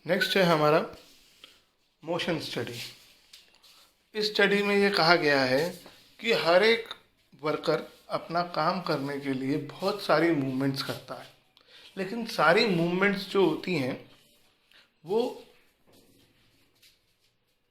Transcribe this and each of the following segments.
Next है हमारा motion study. इस स्टडी में ये कहा गया है कि हर एक वर्कर अपना काम करने के लिए बहुत सारी मूवमेंट्स करता है, लेकिन सारी मूवमेंट्स जो होती हैं वो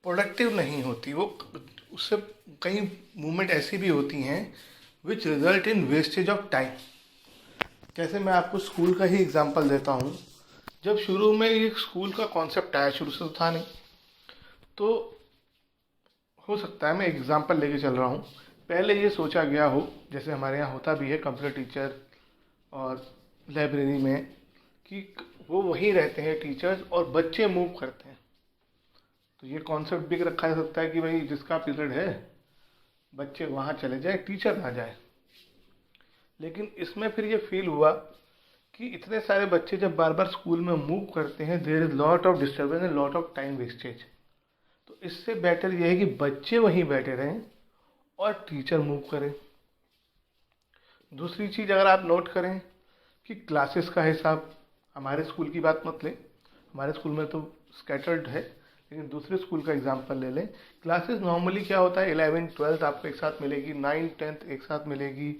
प्रोडक्टिव नहीं होती। वो उससे कई मूवमेंट ऐसी भी होती हैं which result in wastage of time. कैसे, मैं आपको स्कूल का ही एग्जांपल देता हूँ। जब शुरू में ये स्कूल का कॉन्सेप्ट आया, शुरू से तो था नहीं, तो हो सकता है मैं एग्जांपल लेके चल रहा हूँ। पहले ये सोचा गया हो, जैसे हमारे यहाँ होता भी है कंप्यूटर टीचर और लाइब्रेरी में, कि वो वहीं रहते हैं टीचर्स और बच्चे मूव करते हैं। तो ये कॉन्सेप्ट भी रखा जा सकता है कि भाई जिसका पीरियड है बच्चे वहाँ चले जाए, टीचर ना जाए। लेकिन इसमें फिर ये फील हुआ कि इतने सारे बच्चे जब बार बार स्कूल में मूव करते हैं, there is lot of disturbance and lot of time wastage. तो इससे बेटर ये है कि बच्चे वहीं बैठे रहें और टीचर मूव करें। दूसरी चीज़ अगर आप नोट करें कि क्लासेस का हिसाब, हमारे स्कूल की बात मत लें, हमारे स्कूल में तो स्कैटर्ड है, लेकिन दूसरे स्कूल का एग्जांपल ले लें। क्लासेस नॉर्मली क्या होता है, 11th 12th आपको एक साथ मिलेगी, 9th 10th एक साथ मिलेगी,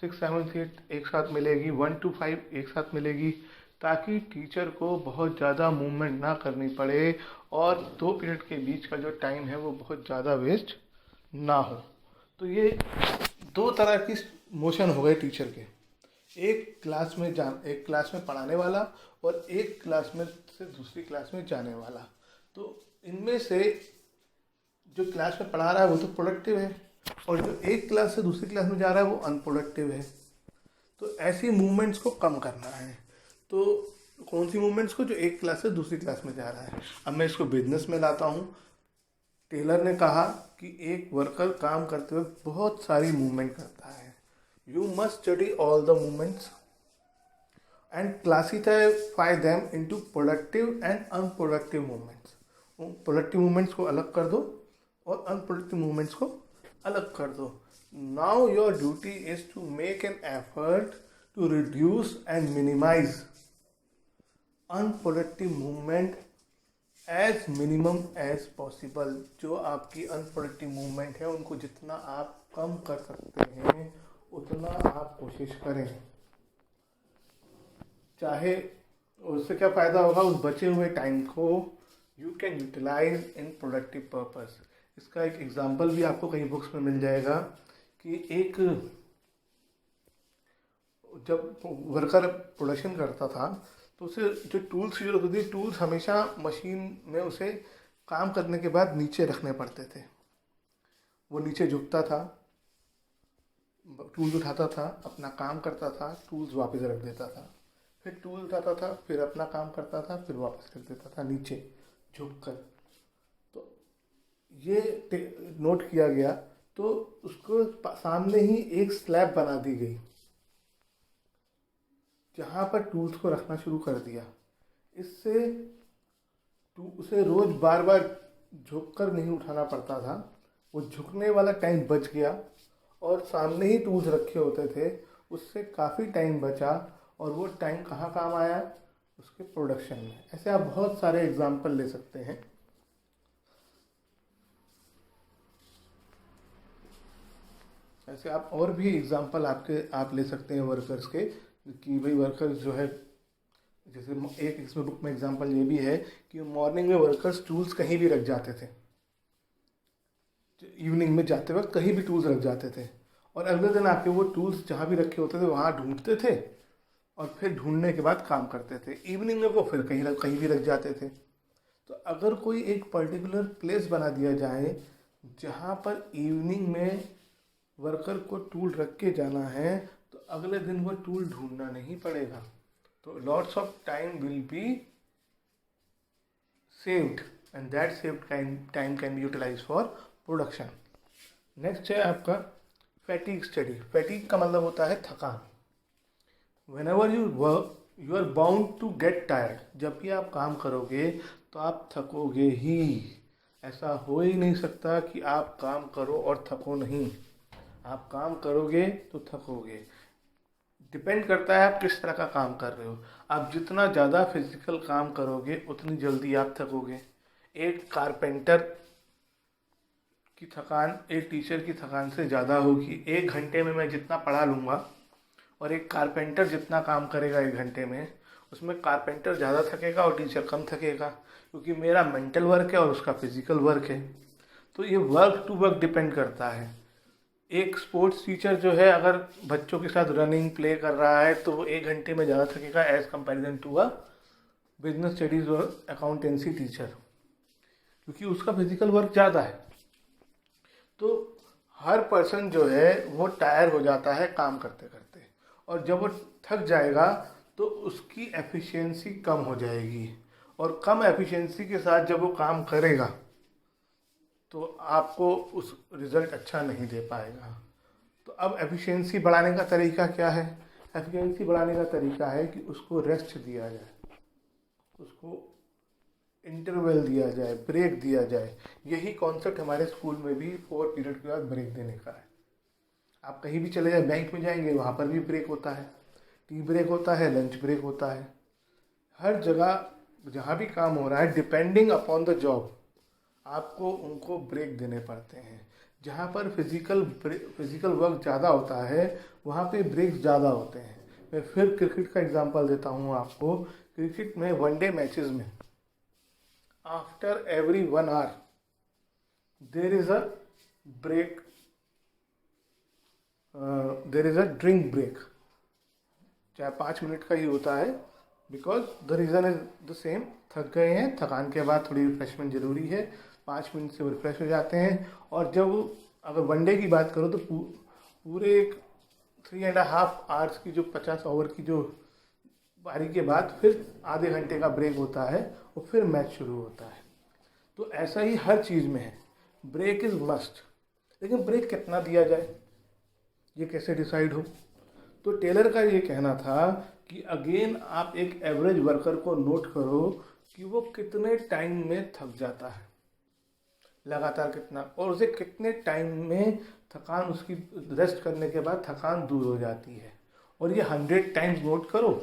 6th 7th 8th एक साथ मिलेगी, 1 to 5 एक साथ मिलेगी, ताकि टीचर को बहुत ज़्यादा मूवमेंट ना करनी पड़े और 2 पीरियड के बीच का जो टाइम है वो बहुत ज़्यादा वेस्ट ना हो। तो ये दो तरह की मोशन हो गए टीचर के, एक क्लास में पढ़ाने वाला और एक क्लास में से दूसरी क्लास में जाने वाला। तो इनमें से जो क्लास में पढ़ा रहा है वो तो प्रोडक्टिव है, और जो एक क्लास से दूसरी क्लास में जा रहा है वो अनप्रोडक्टिव है। तो ऐसी मूवमेंट्स को कम करना है। तो कौन सी मूवमेंट्स को, जो एक क्लास से दूसरी क्लास में जा रहा है। अब मैं इसको बिजनेस में लाता हूँ। टेलर ने कहा कि एक वर्कर काम करते हुए बहुत सारी मूवमेंट करता है। You must study all the movements and classify them into productive and unproductive movements. Productive movements को अलग कर दो और अनप्रोडक्टिव मूवमेंट्स को अलग कर दो। Now your duty is to make an effort to reduce and minimize unproductive movement as minimum as possible. जो आपकी अनप्रोडक्टिव मूवमेंट है उनको जितना आप कम कर सकते हैं उतना आप कोशिश करें। चाहे उससे क्या फ़ायदा होगा, उस बचे हुए टाइम को you can utilize in productive purpose. इसका एक एग्जांपल भी आपको कहीं बुक्स में मिल जाएगा कि एक जब वर्कर प्रोडक्शन करता था तो उसे जो टूल्स की जरूरत होती थी, टूल्स हमेशा मशीन में उसे काम करने के बाद नीचे रखने पड़ते थे। वो नीचे झुकता था, टूल्स उठाता था, अपना काम करता था, टूल्स वापस रख देता था, फिर टूल उठाता था, फिर अपना काम करता था, फिर वापस रख देता था नीचे झुक कर। तो ये नोट किया गया, तो उसको सामने ही एक स्लैब बना दी गई जहाँ पर टूल्स को रखना शुरू कर दिया। इससे उसे रोज बार बार झुक कर नहीं उठाना पड़ता था, वो झुकने वाला टाइम बच गया और सामने ही टूल्स रखे होते थे, उससे काफ़ी टाइम बचा और वो टाइम कहाँ काम आया, उसके प्रोडक्शन में। ऐसे आप बहुत सारे एग्जाम्पल ले सकते हैं। ऐसे आप और भी एग्जाम्पल आप ले सकते हैं वर्कर्स के, कि भाई वर्कर्स जो है, जैसे एक इसमें बुक में एग्जांपल ये भी है कि मॉर्निंग में वर्कर्स टूल्स कहीं भी रख जाते थे, इवनिंग में जाते वक्त कहीं भी टूल्स रख जाते थे, और अगले दिन आके वो टूल्स जहाँ भी रखे होते थे वहाँ ढूंढते थे और फिर ढूंढने के बाद काम करते थे। इवनिंग में वो फिर कहीं भी रख जाते थे। तो अगर कोई एक पर्टिकुलर प्लेस बना दिया जाए जहाँ पर इवनिंग में वर्कर को टूल रख के जाना है, तो अगले दिन वो टूल ढूंढना नहीं पड़ेगा। तो lots of time will be saved and that saved time can be utilized for production. Next है आपका फैटिग स्टडी। फैटिग का मतलब होता है थकान। whenever you work you are bound to get tired। जब भी आप काम करोगे तो आप थकोगे ही। ऐसा हो ही नहीं सकता कि आप काम करो और थको नहीं। आप काम करोगे तो थकोगे। डिपेंड करता है आप किस तरह का काम कर रहे हो। आप जितना ज़्यादा फिजिकल काम करोगे उतनी जल्दी आप थकोगे। एक कारपेंटर की थकान एक टीचर की थकान से ज़्यादा होगी। 1 घंटे में मैं जितना पढ़ा लूँगा और एक कारपेंटर जितना काम करेगा 1 घंटे में, उसमें कारपेंटर ज़्यादा थकेगा और टीचर कम थकेगा, क्योंकि मेरा मेंटल वर्क है और उसका फिजिकल वर्क है। तो ये वर्क टू वर्क डिपेंड करता है। एक स्पोर्ट्स टीचर जो है अगर बच्चों के साथ रनिंग प्ले कर रहा है तो वो 1 घंटे में ज़्यादा थकेगा as comparison to a business studies और अकाउंटेंसी टीचर, क्योंकि उसका फिजिकल वर्क ज़्यादा है। तो हर पर्सन जो है वो टायर हो जाता है काम करते करते, और जब वो थक जाएगा तो उसकी एफिशिएंसी कम हो जाएगी, और कम एफिशिएंसी के साथ जब वो काम करेगा तो आपको उस रिज़ल्ट अच्छा नहीं दे पाएगा। तो अब एफिशिएंसी बढ़ाने का तरीका क्या है? एफिशिएंसी बढ़ाने का तरीका है कि उसको रेस्ट दिया जाए, उसको इंटरवल दिया जाए, ब्रेक दिया जाए। यही कॉन्सेप्ट हमारे स्कूल में भी 4 पीरियड के बाद ब्रेक देने का है। आप कहीं भी चले जाए, बैंक में जाएंगे वहाँ पर भी ब्रेक होता है, टी ब्रेक होता है, लंच ब्रेक होता है। हर जगह जहाँ भी काम हो रहा है डिपेंडिंग अपॉन द जॉब आपको उनको ब्रेक देने पड़ते हैं। जहाँ पर फिजिकल वर्क ज़्यादा होता है वहाँ पे ब्रेक्स ज़्यादा होते हैं। मैं फिर क्रिकेट का एग्जांपल देता हूँ आपको। क्रिकेट में वनडे मैचेस में after every 1 hour there is a break, there is a drink break, चाहे 5 मिनट का ही होता है, because the reason is the same. थक गए हैं, थकान के बाद थोड़ी रिफ्रेशमेंट ज़रूरी है, 5 मिनट से रिफ्रेश हो जाते हैं। और जब अगर वनडे की बात करो तो पूरे एक 3.5 आवर्स की जो 50 ओवर की जो पारी के बाद फिर आधे घंटे का ब्रेक होता है और फिर मैच शुरू होता है। तो ऐसा ही हर चीज़ में है, ब्रेक इज़ मस्ट। लेकिन ब्रेक कितना दिया जाए ये कैसे डिसाइड हो? तो टेलर का ये कहना था कि अगेन आप एक एवरेज वर्कर को नोट करो कि वो कितने टाइम में थक जाता है, लगातार कितना, और उसे कितने टाइम में थकान, उसकी रेस्ट करने के बाद थकान दूर हो जाती है। और ये 100 टाइम्स नोट करो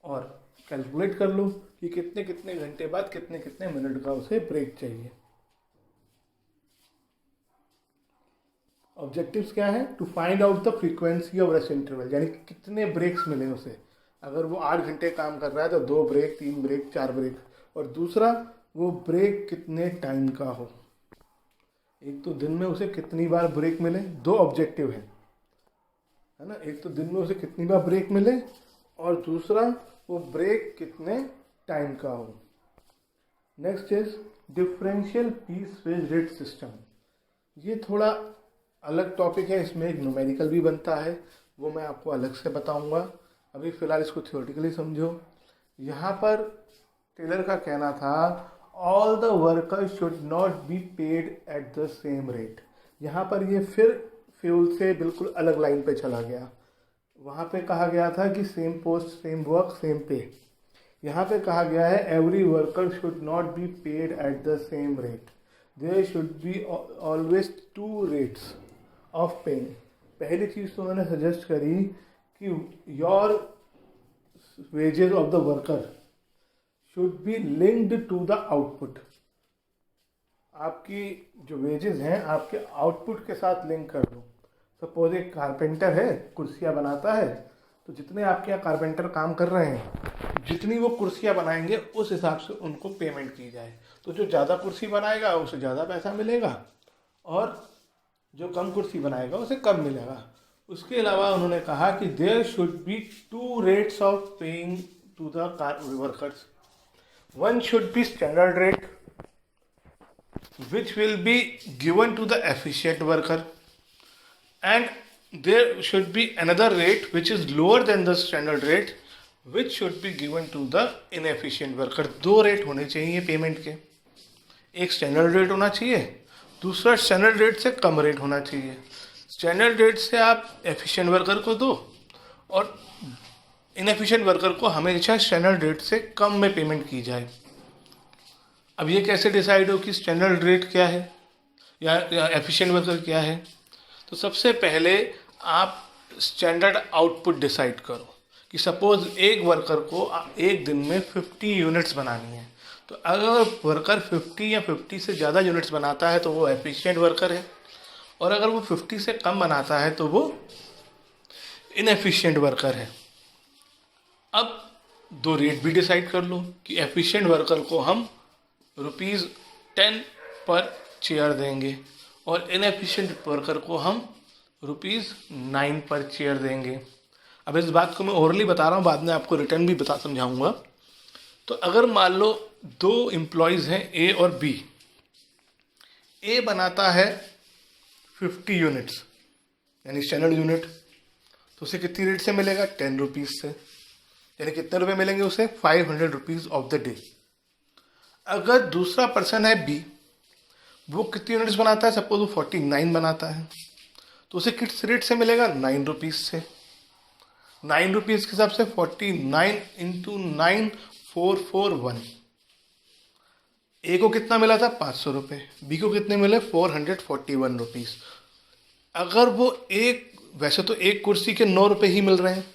और कैलकुलेट कर लो कि कितने कितने घंटे बाद कितने कितने मिनट का उसे ब्रेक चाहिए। ऑब्जेक्टिव्स क्या है? To find out the frequency of rest interval, यानी कितने ब्रेक्स मिले उसे। अगर वो 8 घंटे काम कर रहा है तो 2 ब्रेक, 3 ब्रेक, 4 ब्रेक। और दूसरा, वो ब्रेक कितने टाइम का हो। एक तो दिन में उसे कितनी बार ब्रेक मिले, 2 ऑब्जेक्टिव है ना। एक तो दिन में उसे कितनी बार ब्रेक मिले, और दूसरा वो ब्रेक कितने टाइम का हो। Next is differential piece wage rate system. ये थोड़ा अलग टॉपिक है, इसमें एक न्यूमेरिकल भी बनता है, वो मैं आपको अलग से बताऊंगा। अभी फ़िलहाल इसको थियोरेटिकली समझो। यहाँ पर टेलर का कहना था all the workers should not be paid at the same rate. यहाँ पर ये फिर फ्यूल से बिल्कुल अलग लाइन पे चला गया। वहाँ पे कहा गया था कि same post same work same pay. यहाँ पे कहा गया है every worker should not be paid at the same rate, there should be always 2 rates of paying. पहली चीज़ तो उन्होंने सजेस्ट करी कि your wages of the worker should be linked to the output. आपकी जो वेजेस हैं आपके आउटपुट के साथ लिंक कर दो। सपोज एक कारपेंटर है, कुर्सियाँ बनाता है, तो जितने आपके यहाँ कारपेंटर काम कर रहे हैं, जितनी वो कुर्सियाँ बनाएंगे उस हिसाब से उनको पेमेंट की जाए। तो जो ज़्यादा कुर्सी बनाएगा उसे ज़्यादा पैसा मिलेगा, और जो कम कुर्सी बनाएगा उसे कम मिलेगा। उसके अलावा उन्होंने कहा कि there should be 2 rates of paying to the workers. One should be standard rate which will be given to the efficient worker, and there should be another rate which is lower than the standard rate which should be given to the inefficient worker। 2 rate होने चाहिए payment के, एक standard rate होना चाहिए, दूसरा standard rate से कम rate होना चाहिए। स्टैंडर्ड रेट से आप एफिशिएंट वर्कर को दो और इनएफिशिएंट वर्कर को हमेशा स्टैंडर्ड रेट से कम में पेमेंट की जाए। अब ये कैसे डिसाइड हो कि स्टैंडर्ड रेट क्या है या एफिशिएंट वर्कर क्या है? तो सबसे पहले आप स्टैंडर्ड आउटपुट डिसाइड करो कि सपोज एक वर्कर को एक दिन में 50 यूनिट्स बनानी है, तो अगर वर्कर 50 या 50 से ज़्यादा यूनिट्स बनाता है तो वो एफिशिएंट वर्कर है, और अगर वो 50 से कम बनाता है तो वो इनएफिशिएंट वर्कर है। अब दो रेट भी डिसाइड कर लो कि एफिशिएंट वर्कर को हम ₹10 पर चेयर देंगे और इनएफिशिएंट वर्कर को हम ₹9 पर चेयर देंगे। अब इस बात को मैं ओरली बता रहा हूँ, बाद में आपको रिटर्न भी बता समझाऊंगा। तो अगर मान लो दो एम्प्लॉयज़ हैं ए और बी, ए बनाता है 50 यूनिट्स यानी स्टैंडर्ड यूनिट, तो उसे कितनी रेट से मिलेगा? ₹10 से, यानी कितने रुपए मिलेंगे उसे? ₹500 ऑफ द डे। अगर दूसरा पर्सन है बी, वो कितनी यूनिट्स बनाता है? सपोज वो 49 बनाता है, तो उसे किस रेट से मिलेगा? ₹9 से। ₹9 के हिसाब से 49 इंटू 9 441। ए को कितना मिला था? ₹500। बी को कितने मिले? ₹441। अगर वो एक, वैसे तो एक कुर्सी के ₹9 ही मिल रहे हैं,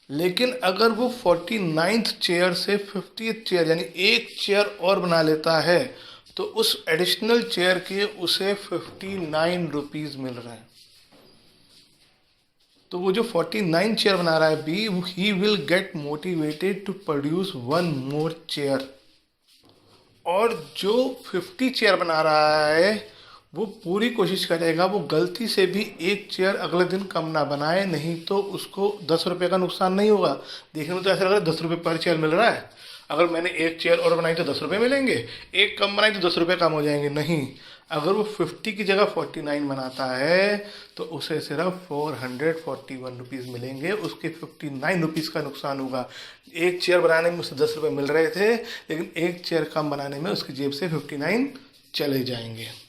लेकिन अगर वो 49th चेयर से 50th चेयर यानी एक चेयर और बना लेता है तो उस एडिशनल चेयर के उसे ₹59 मिल रहे हैं। तो वो जो 49 चेयर बना रहा है B, he will get motivated to produce 1 more chair, और जो 50 चेयर बना रहा है वो पूरी कोशिश करेगा वो गलती से भी एक चेयर अगले दिन कम ना बनाए, नहीं तो उसको ₹10 का नुकसान नहीं होगा। देखने में तो ऐसा लग रहा है ₹10 पर चेयर मिल रहा है, अगर मैंने एक चेयर और बनाई तो ₹10 मिलेंगे, एक कम बनाई तो ₹10 कम हो जाएंगे। नहीं, अगर वो 50 की जगह 49 बनाता है तो उसे सिर्फ ₹441 मिलेंगे, उसके ₹59 का नुकसान होगा। एक चेयर बनाने में उसे ₹10 मिल रहे थे, लेकिन एक चेयर कम बनाने में उसकी जेब से 59 चले जाएंगे।